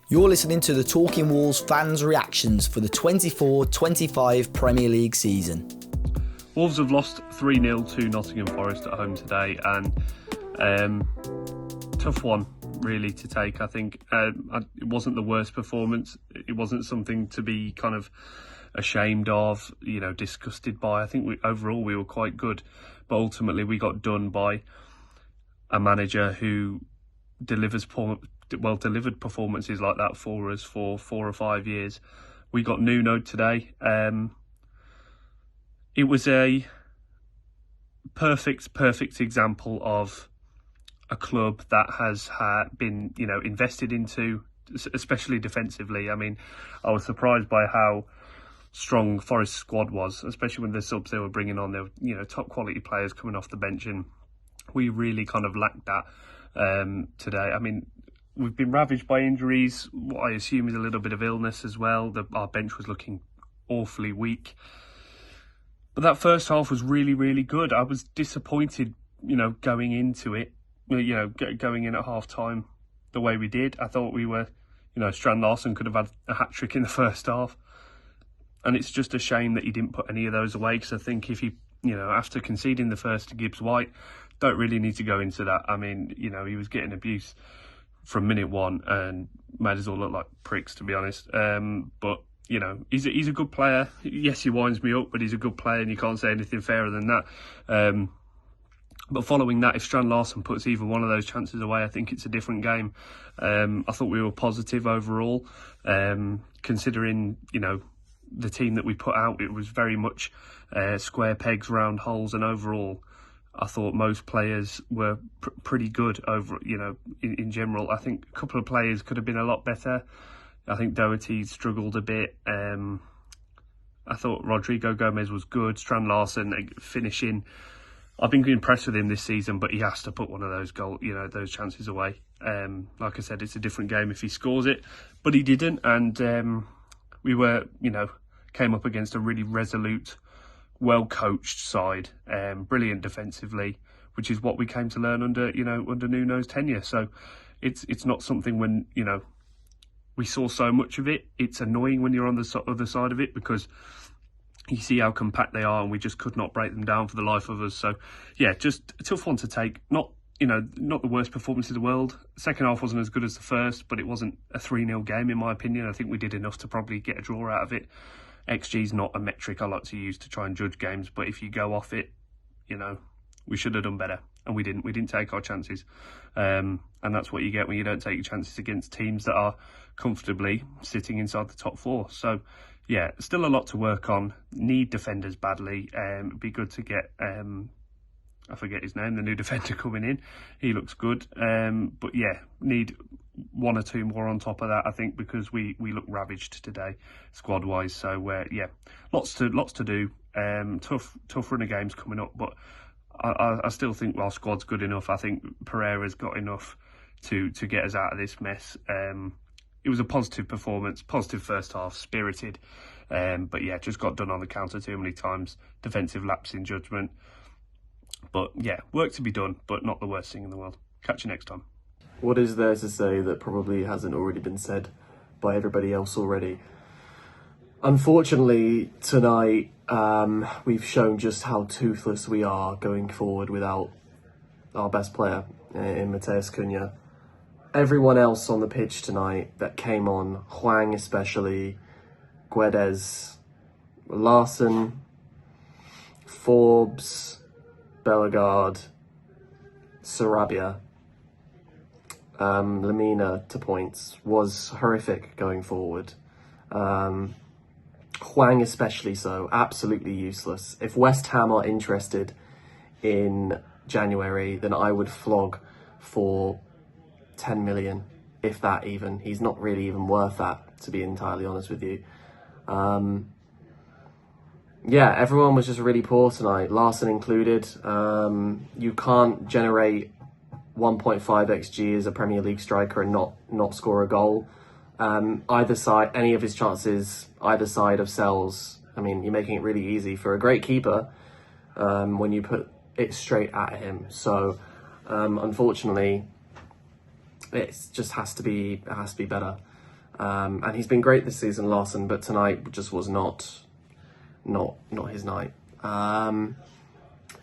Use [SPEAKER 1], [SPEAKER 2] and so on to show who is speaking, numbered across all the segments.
[SPEAKER 1] You're listening to the Talking Walls fans' reactions for the 24-25 Premier League season.
[SPEAKER 2] Wolves have lost 3-0 to Nottingham Forest at home today, and tough one really to take. I think it wasn't the worst performance. It wasn't something to be kind of ashamed of, disgusted by. I think overall we were quite good, but ultimately we got done by a manager who delivered performances like that for us for 4 or 5 years. We got Nuno today. It was a perfect example of a club that has been, invested into, especially defensively. I mean, I was surprised by how strong Forest's squad was, especially when the subs they were bringing on, their top quality players coming off the bench, and we really kind of lacked that today. I mean, we've been ravaged by injuries, what I assume is a little bit of illness as well. Our bench was looking awfully weak. But that first half was really, really good. I was disappointed, going into it, going in at half-time the way we did. I thought we were, Strand Larsen could have had a hat-trick in the first half. And it's just a shame that he didn't put any of those away, because I think if he, after conceding the first to Gibbs White, don't really need to go into that. I mean, he was getting abuse from minute one and made us all look like pricks, to be honest. But he's a good player. Yes, he winds me up, but he's a good player, and you can't say anything fairer than that. But following that, if Strand Larsen puts even one of those chances away, I think it's a different game. I thought we were positive overall, considering the team that we put out. It was very much square pegs, round holes, and overall, I thought most players were pretty good over, in general. I think a couple of players could have been a lot better. I think Doherty struggled a bit. I thought Rodrigo Gomez was good. Strand Larsen finishing. I've been impressed with him this season, but he has to put one of those those chances away. Like I said, it's a different game if he scores it, but he didn't. And we were, came up against a really resolute, well-coached side, brilliant defensively, which is what we came to learn under Nuno's tenure. So it's not something when, we saw so much of it. It's annoying when you're on the other side of it, because you see how compact they are, and we just could not break them down for the life of us. So yeah, just a tough one to take. Not the worst performance in the world. Second half wasn't as good as the first, but it wasn't a 3-0 game in my opinion. I think we did enough to probably get a draw out of it. XG is not a metric I like to use to try and judge games, but if you go off it, we should have done better, and we didn't. We didn't take our chances, and that's what you get when you don't take your chances against teams that are comfortably sitting inside the top 4. So yeah, still a lot to work on. Need defenders badly. It'd be good to get I forget his name, the new defender coming in. He looks good, but yeah, need 1 or 2 more on top of that, I think, because we look ravaged today, squad wise. So yeah, lots to do. Tough run of games coming up, but I still think our squad's good enough. I think Pereira's got enough to get us out of this mess. It was a positive performance, positive first half, spirited, but yeah, just got done on the counter too many times. Defensive lapse in judgment, but yeah, work to be done, but not the worst thing in the world. Catch you next time.
[SPEAKER 3] What is there to say that probably hasn't already been said by everybody else already? Unfortunately, tonight we've shown just how toothless we are going forward without our best player in Matheus Cunha. Everyone else on the pitch tonight that came on, Hwang especially, Guedes, Larsen, Forbes, Bellegarde, Sarabia, Lamina to points, was horrific going forward. Hwang especially so, absolutely useless. If West Ham are interested in January, then I would flog for 10 million, if that even. He's not really even worth that, to be entirely honest with you. Yeah, everyone was just really poor tonight, Larsen included. You can't generate 1.5 XG as a Premier League striker and not score a goal. Either side, any of his chances, either side of cells, I mean, you're making it really easy for a great keeper when you put it straight at him. So, unfortunately, it just has to be better. And he's been great this season, Larson, but tonight just was not his night. I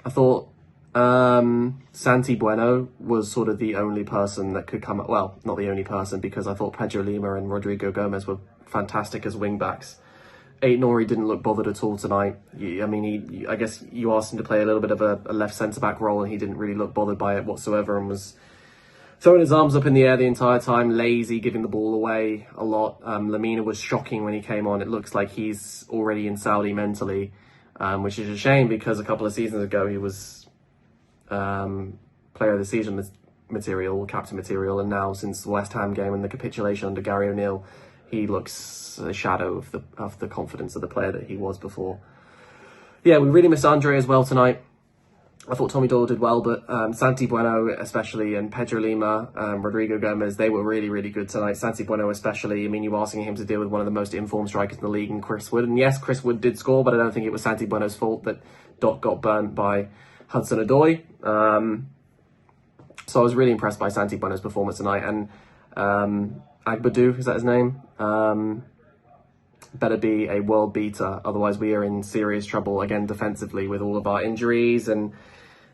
[SPEAKER 3] thought Santi Bueno was sort of the only person that could come up. Well, not the only person, because I thought Pedro Lima and Rodrigo Gomez were fantastic as wing backs. Aït-Nouri didn't look bothered at all tonight. I guess you asked him to play a little bit of a left centre-back role, and he didn't really look bothered by it whatsoever, and was throwing his arms up in the air the entire time, lazy, giving the ball away a lot. Lamina was shocking when he came on. It looks like he's already in Saudi mentally, which is a shame, because a couple of seasons ago he was player of the season material, captain material, and now since the West Ham game and the capitulation under Gary O'Neill, he looks a shadow of the confidence of the player that he was before. Yeah, we really missed Andre as well tonight. I thought Tommy Doyle did well, but Santi Bueno especially, and Pedro Lima, Rodrigo Gomez, they were really, really good tonight. Santi Bueno especially. I mean, you're asking him to deal with one of the most informed strikers in the league, and Chris Wood. And yes, Chris Wood did score, but I don't think it was Santi Bueno's fault that Dot got burnt by Hudson-Odoi. So I was really impressed by Santi Bueno's performance tonight. And Agbadou, is that his name? Better be a world beater, otherwise we are in serious trouble again defensively with all of our injuries. And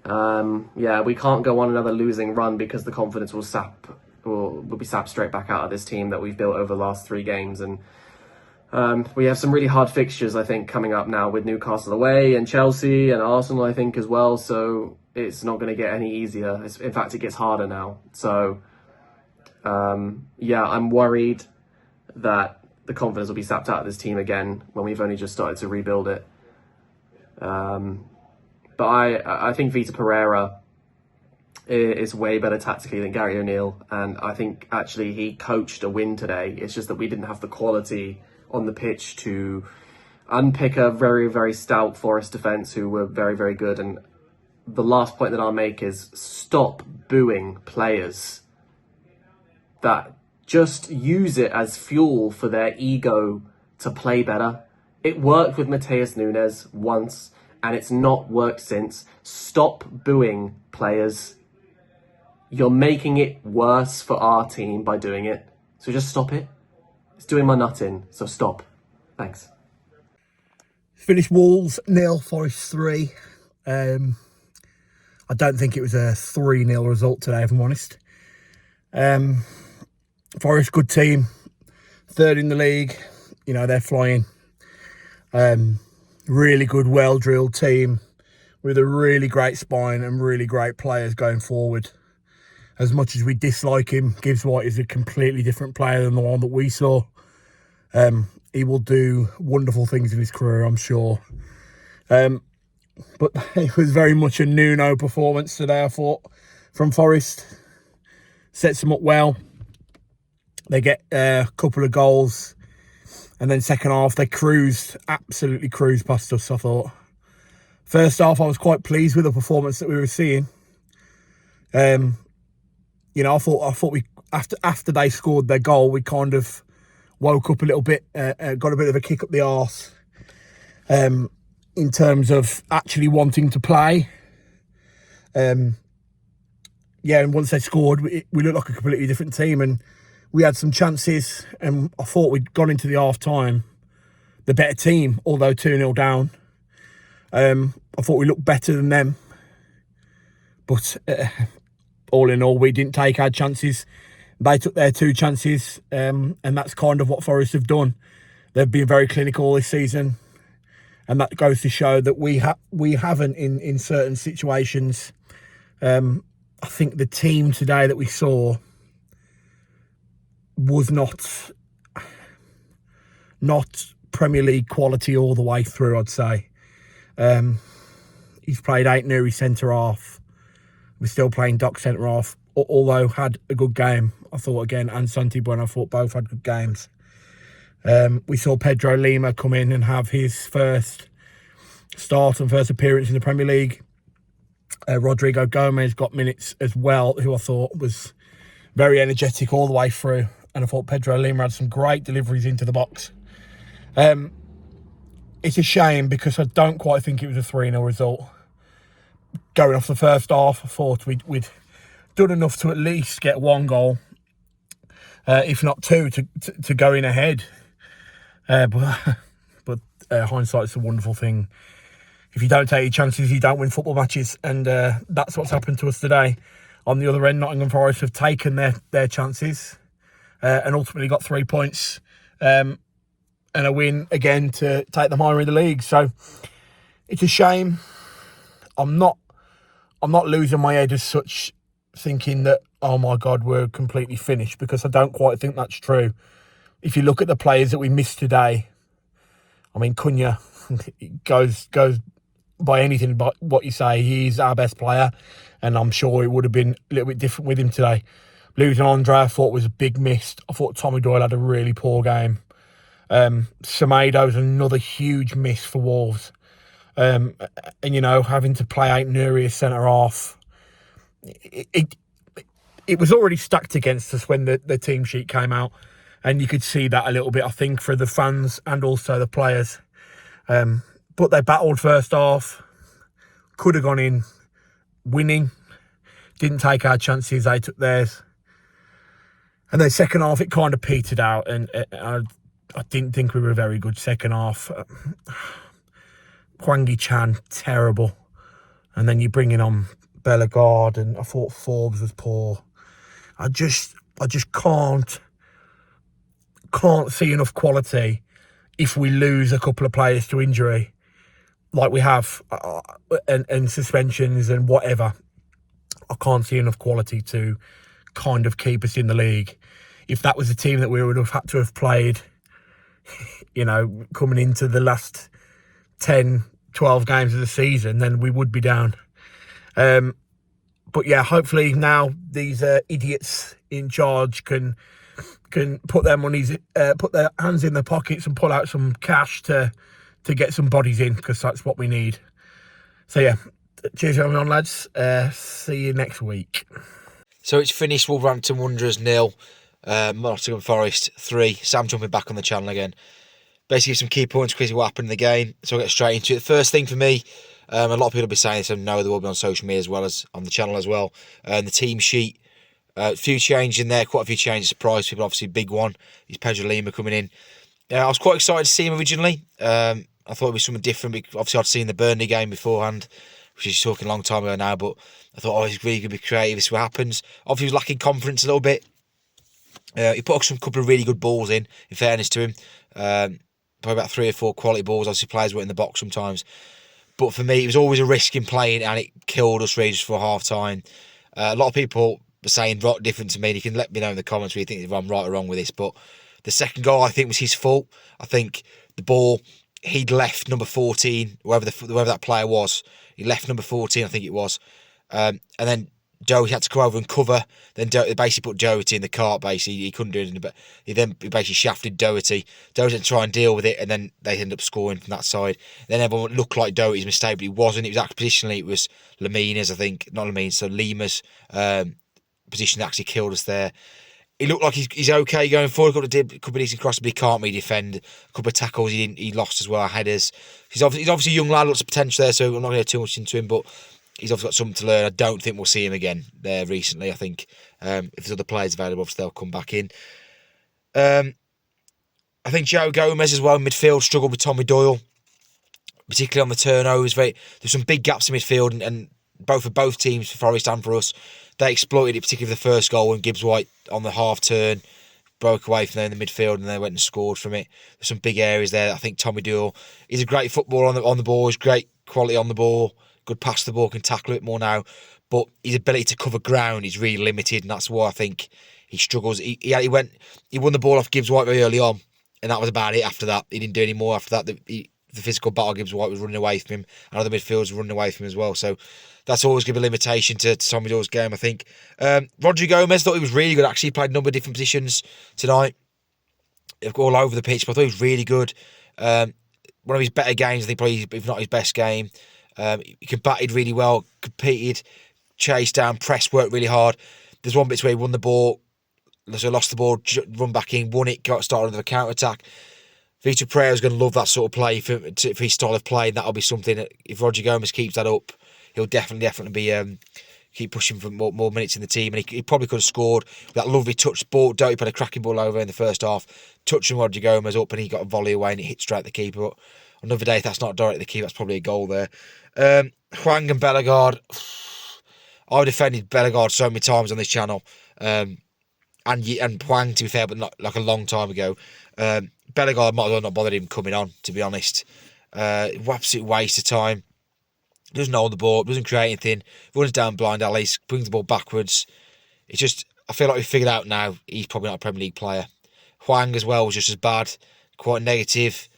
[SPEAKER 3] we can't go on another losing run, because the confidence will be sapped straight back out of this team that we've built over the last 3 games. And we have some really hard fixtures, I think, coming up now, with Newcastle away and Chelsea and Arsenal, I think, as well. So it's not going to get any easier. In fact, it gets harder now. So I'm worried that the confidence will be sapped out of this team again when we've only just started to rebuild it. But I think Vitor Pereira is way better tactically than Gary O'Neill, and I think actually he coached a win today. It's just that we didn't have the quality on the pitch to unpick a very, very stout Forest defence who were very, very good. And the last point that I'll make is stop booing players that just use it as fuel for their ego to play better. It worked with Matheus Nunes once, and it's not worked since. Stop booing players. You're making it worse for our team by doing it. So just stop it. It's doing my nut in, so stop. Thanks.
[SPEAKER 4] Finished Wolves 0, Forest 3. I don't think it was a 3-0 result today, if I'm honest. Forest, good team. 3rd in the league. You know, they're flying. Really good, well-drilled team with a really great spine and really great players going forward. As much as we dislike him, Gibbs White is a completely different player than the one that we saw. He will do wonderful things in his career, I'm sure. But it was very much a Nuno performance today, I thought, from Forest. Sets them up well. They get a couple of goals. And then second half, they absolutely cruised past us, I thought. First half, I was quite pleased with the performance that we were seeing. I thought we after they scored their goal, we kind of woke up a little bit, got a bit of a kick up the arse in terms of actually wanting to play. And once they scored, we looked like a completely different team, and we had some chances, and I thought we'd gone into the half-time the better team, although 2-0 down. I thought we looked better than them. But all in all, we didn't take our chances. They took their 2 chances, and that's kind of what Forest have done. They've been very clinical this season, and that goes to show that we haven't in certain situations. I think the team today that we saw was not Premier League quality all the way through, I'd say. He's played Aït-Nouri centre-half. We're still playing Doc centre-half, although had a good game, I thought, again, and Santi Bueno, I thought both had good games. We saw Pedro Lima come in and have his first start and first appearance in the Premier League. Rodrigo Gomez got minutes as well, who I thought was very energetic all the way through. And I thought Pedro Lima had some great deliveries into the box. It's a shame because I don't quite think it was a 3-0 result. Going off the first half, I thought we'd done enough to at least get 1 goal. if not 2, to go in ahead. But hindsight's a wonderful thing. If you don't take your chances, you don't win football matches, and that's what's happened to us today. On the other end, Nottingham Forest have taken their chances and ultimately got 3 points and a win again to take them higher in the league. So it's a shame. I'm not losing my head as such, thinking that, oh my God, we're completely finished, because I don't quite think that's true. If you look at the players that we missed today, I mean, Cunha goes by anything but what you say. He's our best player, and I'm sure it would have been a little bit different with him today. Losing Andre, I thought was a big miss. I thought Tommy Doyle had a really poor game. Semedo's another huge miss for Wolves. And, you know, having to play out Nuri as centre-half, it was already stacked against us when the team sheet came out, and you could see that a little bit, I think, for the fans and also the players. But they battled first half, could have gone in winning, didn't take our chances, they took theirs. And then second half, it kind of petered out, and I didn't think we were a very good second half. Hwang Chan, terrible. And then you bring in on Bellegarde, and I thought Forbes was poor. I just can't see enough quality if we lose a couple of players to injury, like we have, and suspensions and whatever. I can't see enough quality to kind of keep us in the league. If that was a team that we would have had to have played, you know, coming into the last 10, 12 games of the season, then we would be down. But yeah, hopefully now these idiots in charge can put their put their hands in their pockets and pull out some cash to get some bodies in, because that's what we need. So yeah, cheers for having me on, lads. See you next week.
[SPEAKER 1] So it's finished. Wolverhampton Wanderers 0, Nottingham Forest 3. Sam jumping back on the channel again. Basically some key points quickly what happened in the game, so I'll get straight into it. The first thing for me, a lot of people will be saying this, and know they will be on social media as well as on the channel as well. The team sheet, a few changes in there, quite a few changes, surprised people. Obviously, big one is Pedro Lima coming in. I was quite excited to see him originally. I thought it was something different. Obviously, I'd seen the Burnley game beforehand, which is talking a long time ago now, but I thought, he's really going to be creative. This is what happens. Obviously, he was lacking confidence a little bit. He put a couple of really good balls in fairness to him. Probably about 3 or 4 quality balls. Obviously, players were in the box sometimes. But for me, it was always a risk in playing, and it killed us really just for half time. A lot of people were saying different to me. You can let me know in the comments where you think if I'm right or wrong with this. But the second goal, I think, was his fault. I think the ball, he'd left number 14, whoever that player was. He left number 14, I think it was. And then Doherty had to come over and cover. Then they basically put Doherty in the cart, basically. He couldn't do anything, but he basically shafted Doherty. Doherty had to try and deal with it, and then they ended up scoring from that side. Then everyone looked like Doherty's mistake, but he wasn't. It was actually positionally, it was Lemina's, I think. Not Lemina's, so Lima's position that actually killed us there. He looked like he's okay going forward. Got a couple of decent crosses, but he can't really defend. A couple of tackles he lost as well, headers. He's obviously a young lad, lots of potential there, so I'm not going to get too much into him, but he's obviously got something to learn. I don't think we'll see him again there recently. I think if there's other players available, obviously they'll come back in. I think Joe Gomez as well in midfield struggled with Tommy Doyle, particularly on the turnovers. There's some big gaps in midfield, and for both teams, for Forest and for us, they exploited it, particularly for the first goal when Gibbs White on the half turn broke away from there in the midfield, and they went and scored from it. There's some big areas there. I think Tommy Doyle is a great footballer on the ball. He's great quality on the ball. Good pass the ball, can tackle it more now, but his ability to cover ground is really limited, and that's why I think he struggles. He won the ball off Gibbs White very early on, and that was about it. After that, he didn't do any more. After that, the physical battle, Gibbs White was running away from him, and other midfielders were running away from him as well. So that's always going to be a limitation to Tommy Doyle's game, I think. Rodri Gomez, thought he was really good. Actually, he played a number of different positions tonight, all over the pitch, but I thought he was really good. One of his better games, I think, probably if not his best game. He combated really well, competed, chased down, pressed, worked really hard. There's one bit where he won the ball, so lost the ball, run back in, won it, got started with a counter-attack. Vitor Pereira is going to love that sort of play for his style of play, and that'll be something that if Rodri Gomez keeps that up, he'll definitely be keep pushing for more minutes in the team, and he probably could have scored with that lovely touch ball. Doty put a cracking ball over in the first half, touching Roger Gomez up, and he got a volley away and it hit straight at the keeper. But another day, if that's not directly the keeper, that's probably a goal there. Hwang and Bellegarde, I defended Bellegarde so many times on this channel, and Hwang, to be fair, but not like a long time ago. Bellegarde might as well not bothered him coming on, to be honest. Absolute waste of time. Doesn't hold the ball, doesn't create anything, runs down blind alleys, brings the ball backwards. It's just, I feel like we've figured out now he's probably not a Premier League player. Hwang as well was just as bad, quite negative.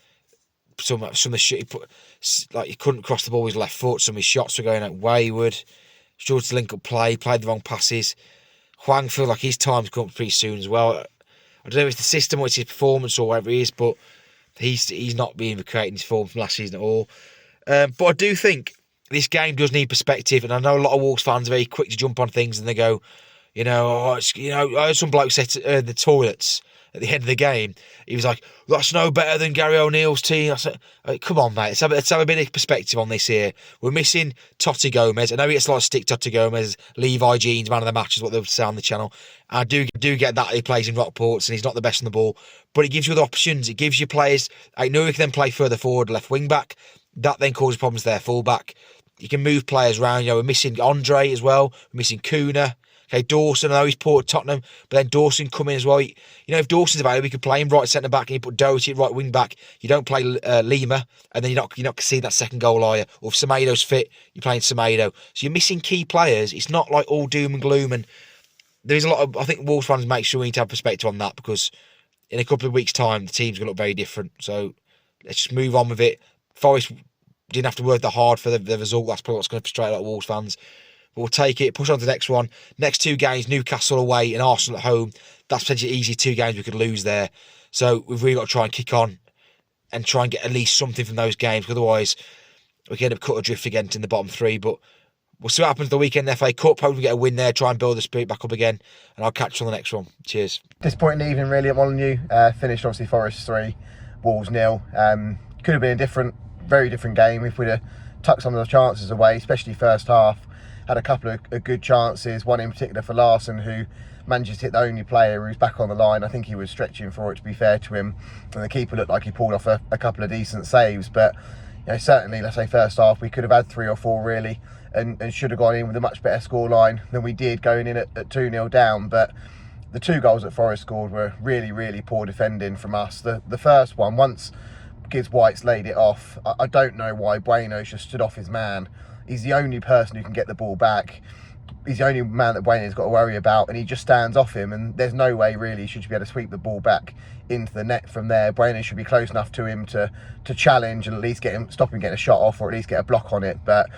[SPEAKER 1] Some of the shit he put, like he couldn't cross the ball with his left foot. Some of his shots were going out wayward. Struggled to link up play, played the wrong passes. Hwang feels like his time's come pretty soon as well. I don't know if it's the system or it's his performance or whatever it is, but he's not being recreating his form from last season at all. But I do think this game does need perspective, and I know a lot of Wolves fans are very quick to jump on things and they go, I heard some bloke say the toilets at the end of the game. He was like, "That's no better than Gary O'Neill's team." I said, "Come on, mate. Let's have a bit of perspective on this here. We're missing Totti Gomez. I know he gets a lot of stick. Totti Gomez, Levi Jeans, man of the match is what they would say on the channel. I do get that he plays in Rockports and he's not the best on the ball, but it gives you other options. It gives you players. I know he can then play further forward, left wing back. That then causes problems there, full back. You can move players around. We're missing Andre as well. We're missing Kuna. Okay, Dawson, I know he's poor at Tottenham, but then Dawson come in as well. If Dawson's available, we could play him right centre back and you put Doherty at right wing back. You don't play Lima, and then you're not see that second goal, are you? Or if Semedo's fit, you're playing Semedo. So you're missing key players. It's not like all doom and gloom, and there's a lot of, I think Wolves fans make sure we need to have perspective on that, because in a couple of weeks' time, the team's going to look very different. So let's just move on with it. Forest didn't have to work that hard for the result. That's probably what's going to frustrate a lot of Wolves fans. But we'll take it, push on to the next one. Next two games, Newcastle away and Arsenal at home. That's potentially easy 2 games we could lose there. So we've really got to try and kick on and try and get at least something from those games. Otherwise, we can end up cut adrift again in the bottom 3. But we'll see what happens the weekend in the FA Cup. Hopefully we get a win there, try and build the spirit back up again. And I'll catch you on the next one. Cheers.
[SPEAKER 5] Disappointing evening really at Molineux. Finished obviously Forest 3, Wolves 0. Could have been a very different game if we'd have tucked some of the chances away, especially first half. Had a couple of good chances, one in particular for Larson, who manages to hit the only player who's back on the line. I think he was stretching for it, to be fair to him, and the keeper looked like he pulled off a couple of decent saves. But certainly, let's say first half, we could have had 3 or 4 really, and should have gone in with a much better scoreline than we did, going in at 2-0 down. But the 2 goals that Forest scored were really, really poor defending from us. The first one, once Gibbs White's laid it off, I don't know why Bueno's just stood off his man. He's the only person who can get the ball back. He's the only man that Bueno's got to worry about, and he just stands off him, and there's no way really should you be able to sweep the ball back into the net from there. Bueno should be close enough to him to challenge and at least stop him getting a shot off, or at least get a block on it. But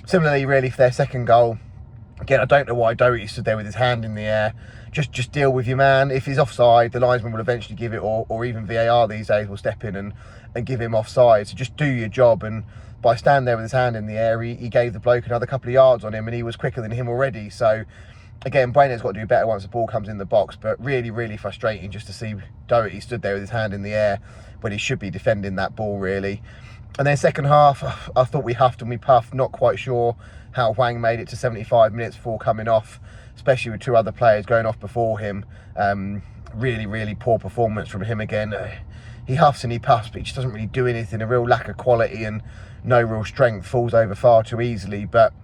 [SPEAKER 5] similarly really for their second goal, again, I don't know why Doherty stood there with his hand in the air. Just deal with your man. If he's offside, the linesman will eventually give it, or even VAR these days will step in and give him offside. So just do your job, and by standing there with his hand in the air, he gave the bloke another couple of yards on him, and he was quicker than him already. So again, Bueno's got to do better once the ball comes in the box, but really, really frustrating just to see Doherty stood there with his hand in the air when he should be defending that ball really. And then second half, I thought we huffed and we puffed, not quite sure how Hwang made it to 75 minutes before coming off, especially with 2 other players going off before him. Really, really poor performance from him again. He huffs and he puffs, but he just doesn't really do anything. A real lack of quality and no real strength, falls over far too easily. But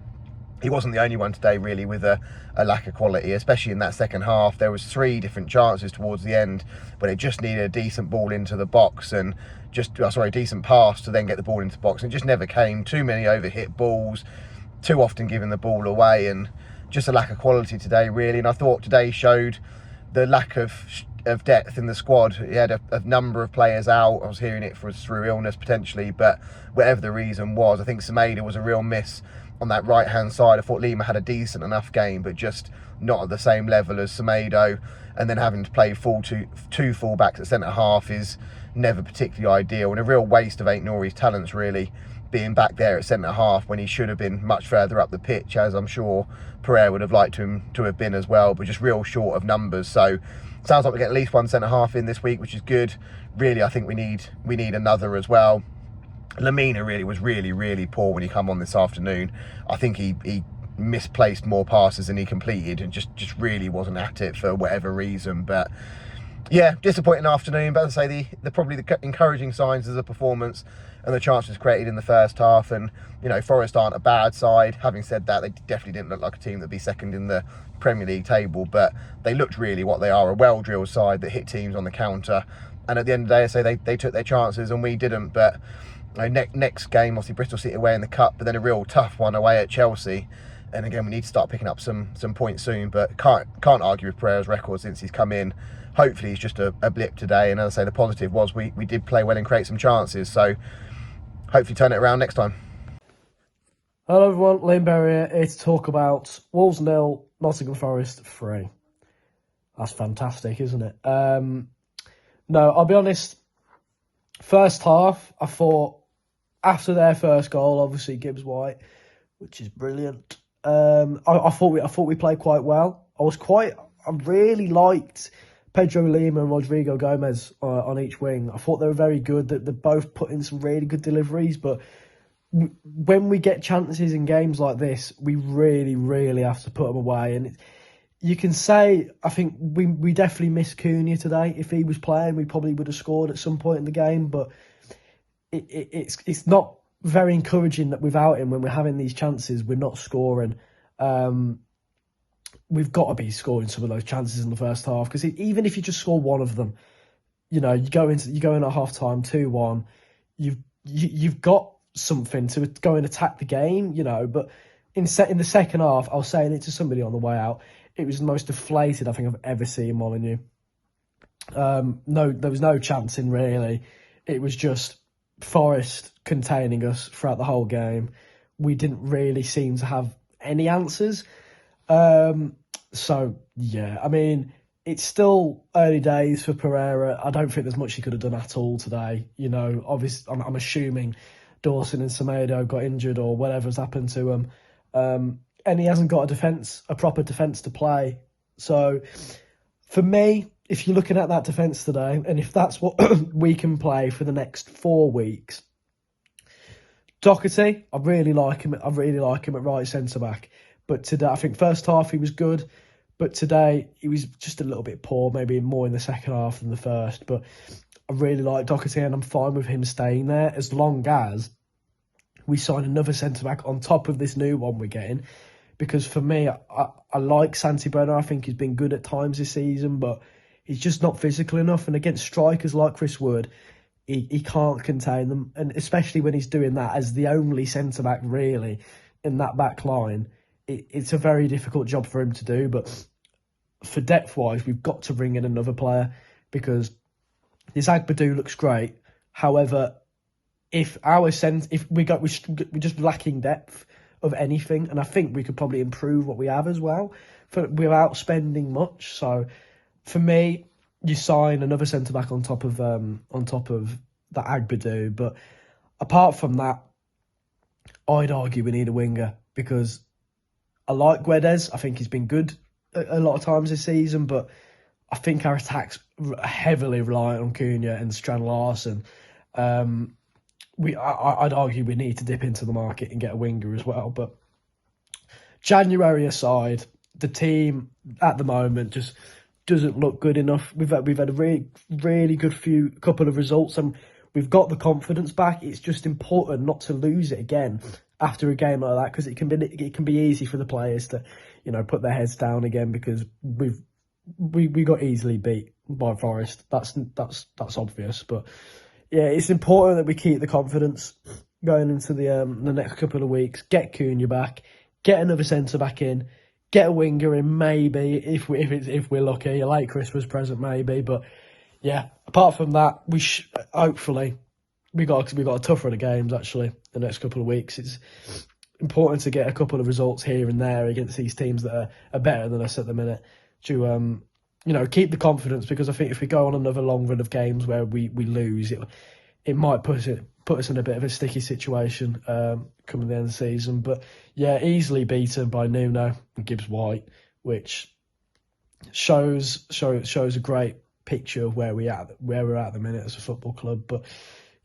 [SPEAKER 5] he wasn't the only one today really with a lack of quality, especially in that second half. There was 3 different chances towards the end when it just needed a decent ball into the box, and a decent pass to then get the ball into the box, and it just never came. Too many overhit balls, too often giving the ball away, and just a lack of quality today really. And I thought today showed the lack of depth in the squad. He had a number of players out. I was hearing it through illness potentially, but whatever the reason was, I think Semedo was a real miss on that right hand side. I thought Lima had a decent enough game, but just not at the same level as Semedo. And then having to play two full backs at centre half is never particularly ideal, and a real waste of Aït-Nouri's talents really, being back there at centre half when he should have been much further up the pitch, as I'm sure Pereira would have liked him to have been as well, but just real short of numbers. So sounds like we get at least 1 centre half in this week, which is good. Really, I think we need another as well. Lamina really was really, really poor when he come on this afternoon. I think he misplaced more passes than he completed, and just really wasn't at it for whatever reason. But yeah, disappointing afternoon. But as I say, the probably the encouraging signs is the performance and the chances created in the first half. And Forest aren't a bad side. Having said that, they definitely didn't look like a team that'd be second in the Premier League table, but they looked really what they are, a well-drilled side that hit teams on the counter. And at the end of the day, I say they took their chances and we didn't. But next game, obviously Bristol City away in the Cup, but then a real tough one away at Chelsea. And again, we need to start picking up some points soon. But can't argue with Pereira's record since he's come in. Hopefully he's just a blip today. And as I say, the positive was we did play well and create some chances. So hopefully turn it around next time.
[SPEAKER 6] Hello everyone, Liam Berry here to talk about Wolves 0, Nottingham Forest 3. That's fantastic, isn't it? No, I'll be honest, first half, I thought, after their first goal, obviously Gibbs White, which is brilliant, I thought we played quite well. I really liked Pedro Lima and Rodrigo Gomez on each wing. I thought they were very good, that they both put in some really good deliveries, but when we get chances in games like this, we really, really have to put them away. And you can say, I think we definitely missed Cunha today. If he was playing, we probably would have scored at some point in the game. But it's not very encouraging that without him, when we're having these chances, we're not scoring. We've got to be scoring some of those chances in the first half, because even if you just score one of them, you go in at half time 2-1, you've got something to go and attack the game, but in the second half, I was saying it to somebody on the way out, it was the most deflated I think I've ever seen Molineux. No, there was no chancing really. It was just Forest containing us throughout the whole game. We didn't really seem to have any answers. So yeah, I mean, it's still early days for Pereira. I don't think there's much he could have done at all today. Obviously, I'm assuming Dawson and Semedo got injured or whatever's happened to him. And he hasn't got a proper defence to play. So for me, if you're looking at that defence today, and if that's what we can play for the next 4 weeks, Doherty, I really like him at right centre-back. But today, I think first half he was good, but today he was just a little bit poor, maybe more in the second half than the first. But I really like Doherty, and I'm fine with him staying there as long as we sign another centre-back on top of this new one we're getting. Because for me, I like Santibrenner. I think he's been good at times this season, but he's just not physical enough. And against strikers like Chris Wood, he can't contain them. And especially when he's doing that as the only centre-back really in that back line, it's a very difficult job for him to do. But for depth-wise, we've got to bring in another player, because this Agbadou looks great. However, if we're just lacking depth of anything, and I think we could probably improve what we have as well, without spending much. So, for me, you sign another centre back on top of that Agbadou. But apart from that, I'd argue we need a winger, because I like Guedes. I think he's been good a lot of times this season, but I think our attack's heavily reliant on Cunha and Strand Larsen. I'd argue we need to dip into the market and get a winger as well. But January aside, the team at the moment just doesn't look good enough. We've had a really good couple of results, and we've got the confidence back. It's just important not to lose it again after a game like that, because it can be easy for the players to put their heads down again, because we got easily beat by Forest. That's obvious, but yeah, it's important that we keep the confidence going into the next couple of weeks. Get Cunha back, get another centre back in, get a winger in, maybe if we're lucky. A late Christmas present, maybe. But yeah, apart from that, hopefully we got a tough run of games actually the next couple of weeks. It's important to get a couple of results here and there against these teams that are better than us at the minute to keep the confidence, because I think if we go on another long run of games where we lose, it might put us in a bit of a sticky situation coming the end of the season. But yeah, easily beaten by Nuno and Gibbs White, which shows a great picture of where we're at the minute as a football club. But